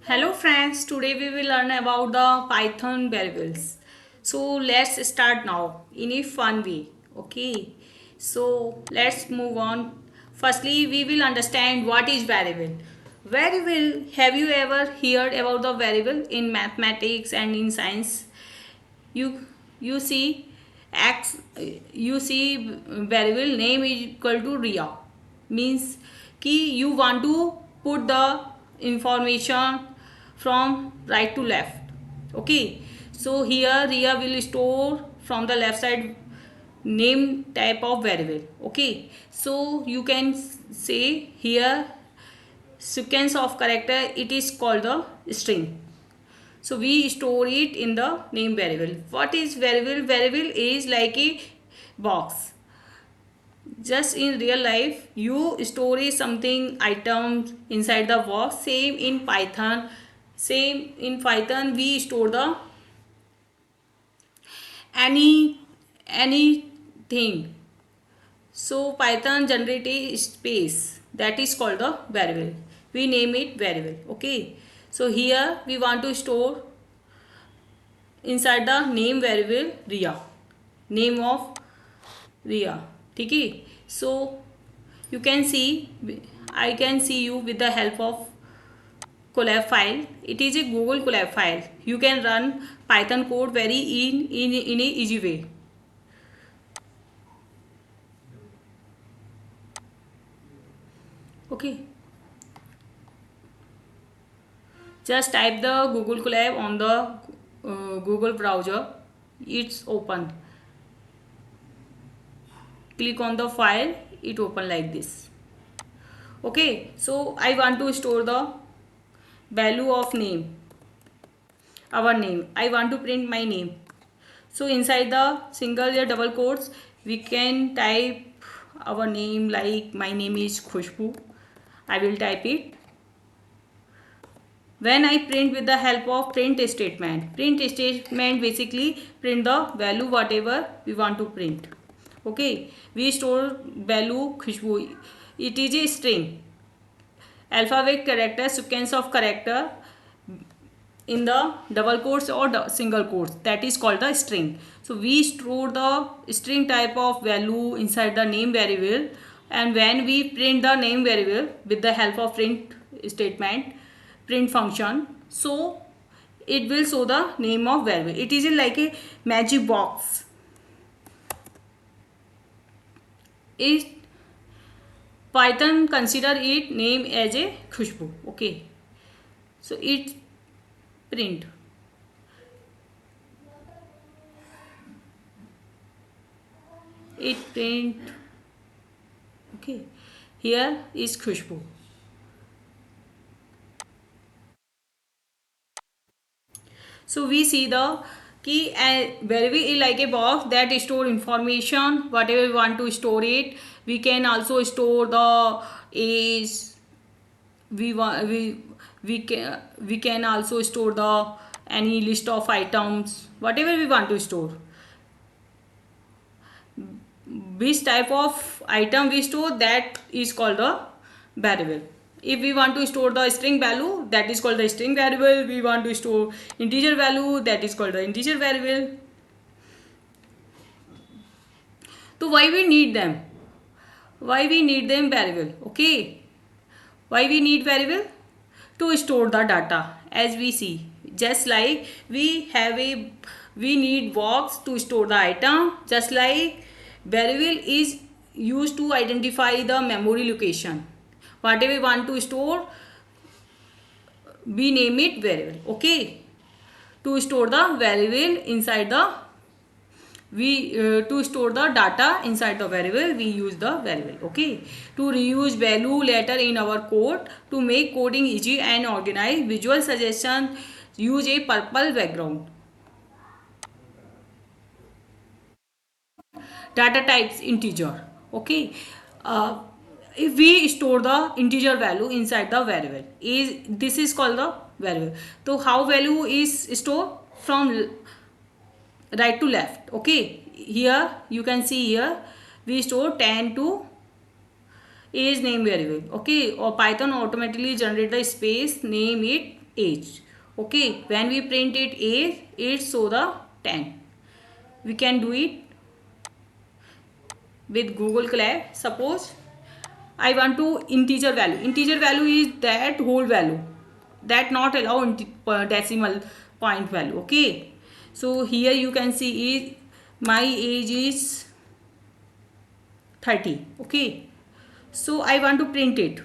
Hello friends, today we will learn about the Python variables. So let's start now in a fun way. Okay, so let's move on. Firstly, we will understand what is variable. Variable, have you ever heard about the variable in mathematics and in science? You you see x you see variable name is equal to ria means कि you want to put the information from right to left. Okay, so here ria will store from the left side name type of variable. Okay, so you can say here sequence of character, it is called the string. So we store it in the name variable. What is variable? Variable is like a box. Just in real life, you store something items inside the box. Same in Python. Same in Python, we store the any anything. So Python generate a space that is called the variable. We name it variable. Okay. So here we want to store inside the name variable ria, name of ria. ठीक है. So you can see, I can see you with the help of collab file. It is a Google collab file. You can run Python code very in a easy way. Okay, just type the Google collab on the Google browser. It's open. Click on the file, it open like this. Okay, so I want to store the value of name, our name. I want to print my name. So inside the single or double quotes, we can type our name, like my name is Khushbu. I will type it. When I print with the help of print statement basically print the value whatever we want to print. Okay, we store value Khushbu. It is a string, alphabet character, sequence of character in the double quotes or single quotes, that is called the string. So we store the string type of value inside the name variable, and when we print the name variable with the help of print statement, print function, so it will show the name of variable. It is like a magic box. Is Python consider it name as a Khushbu. Okay, so it print. It print. Okay, here is Khushbu. So we see the key, and variable is like a box that store information whatever we want to store it. We can also store the age. We can also store the any list of items whatever we want to store. Which type of item we store, that is called the variable. If we want to store the string value, that is called the string variable. We want to store integer value, that is called the integer variable. So why we need them? Why we need them variable? Okay, why we need variable? To store the data. As we see, just like we need box to store the item, just like variable is used to identify the memory location. Whatever we want to store, we name it variable. Okay, to store the variable inside the we to store the data inside the variable, we use the variable. Okay, to reuse value later in our code, to make coding easy and organized, visual suggestion, use a purple background. Data types integer. Okay, uh, if we store the integer value inside the variable, is this is called the variable. So how value is stored? From right to left. Okay, here you can see, here we store 10 to age name variable. Okay, or Python automatically generate the space, name it age. Okay, when we print it age, it show the 10. We can do it with Google Colab. Suppose I want to integer value. Integer value is that whole value that not allow decimal point value. Okay, so here you can see is my age is 30. Okay, so I want to print it.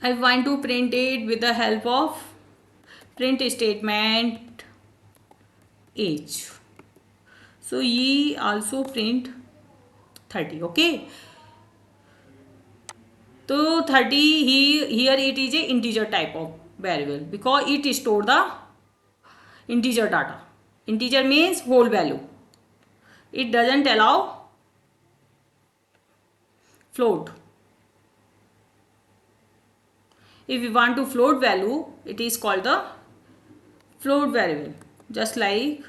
I want to print it with the help of print statement age. So ye also print 30. Okay, so 30 here it is a integer type of variable because it store the integer data. Integer means whole value. It doesn't allow float. If we want to float value, it is called the float variable. Just like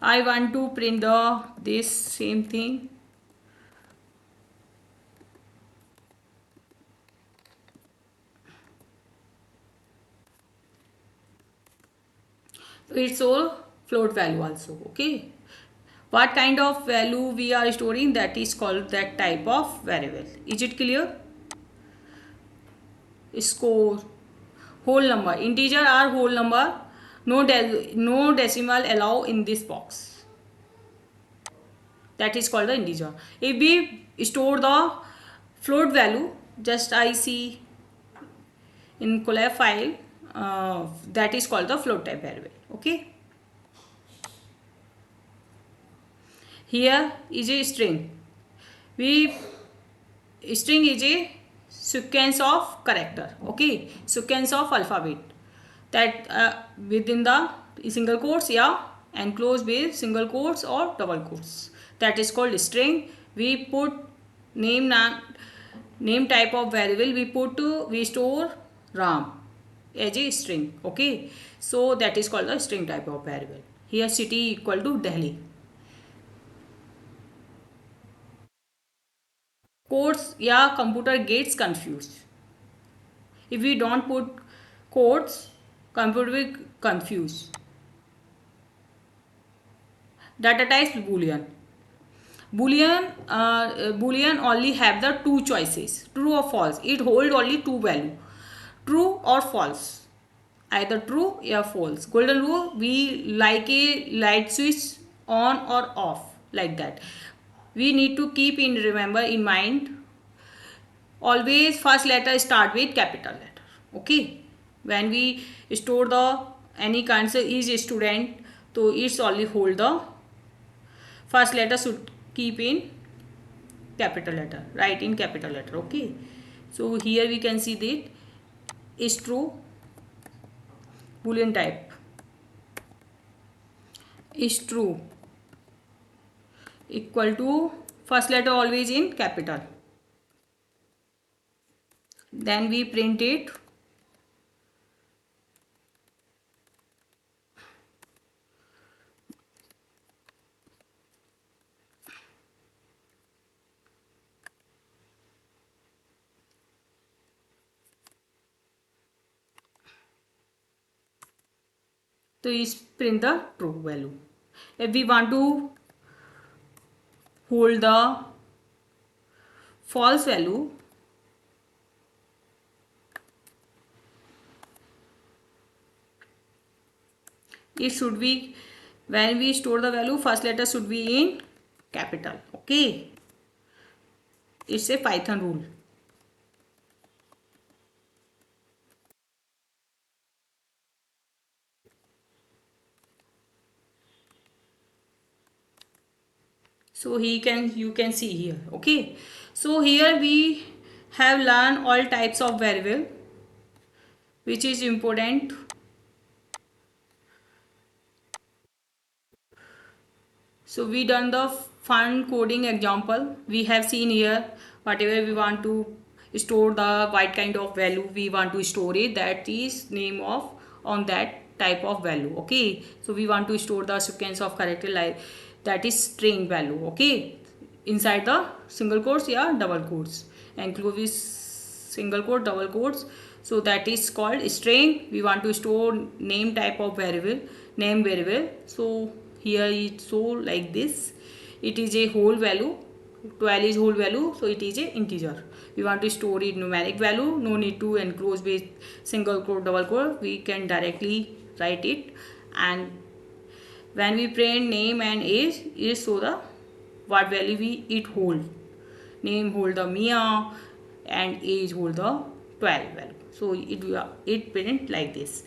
I want to print the this same thing. It's all float value also. Okay, what kind of value we are storing, that is called that type of variable. Is it clear? Score, whole number, integer or whole number, no decimal allow in this box. That is called the integer. If we store the float value, just I see in Colab file, that is called the float type variable. Okay, here is a string. We string is a sequence of character. Okay, sequence of alphabet that within the single quotes, yeah, enclosed with single quotes or double quotes. That is called string. We put name type of variable. We store Ram as a string. Okay, so that is called the string type of variable. Here city equal to Delhi. Quotes, yeah, computer gets confused. If we don't put quotes, computer will confuse. Data types boolean. Boolean only have the two choices, true or false. It hold only two value, true or false, either true or false. Golden rule, we like a light switch on or off, like that. We need to keep in remember in mind, always first letter start with capital letter. Okay, when we store the any kind of is student, so it's only hold the first letter should keep in capital letter, write in capital letter. Okay, so here we can see that is true. Boolean type is true equal to first letter always in capital, then we print it. So is print the true value. If we want to hold the false value, it should be, when we store the value, first letter should be in capital. Okay, it's a Python rule. So you can see here. Okay, so here we have learned all types of variable, which is important. So we done the fun coding example. We have seen here whatever we want to store, the what kind of value we want to store it, that is name of on that type of value. Okay, so we want to store the sequence of character like that is string value. Okay, inside the single quotes, yeah, double quotes, include with single quote, double quotes. So that is called string. We want to store name type of variable, name variable. So here it show like this. It is a whole value. 12 is whole value, so it is a integer. We want to store it numeric value. No need to enclose with single quote, double quote. We can directly write it. And when we print name and age, it show the what value we it hold. Name hold the Mia and age hold the 12 value. So it print like this.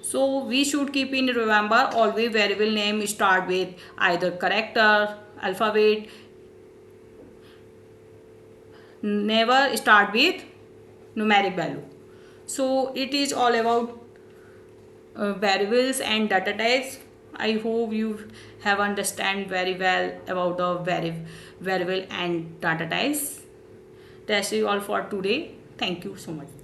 So we should keep in remember always variable name start with either character, alphabet, never start with numeric value. So it is all about variables and data types. I hope you have understand very well about the variable and data types. That's all for today. Thank you so much.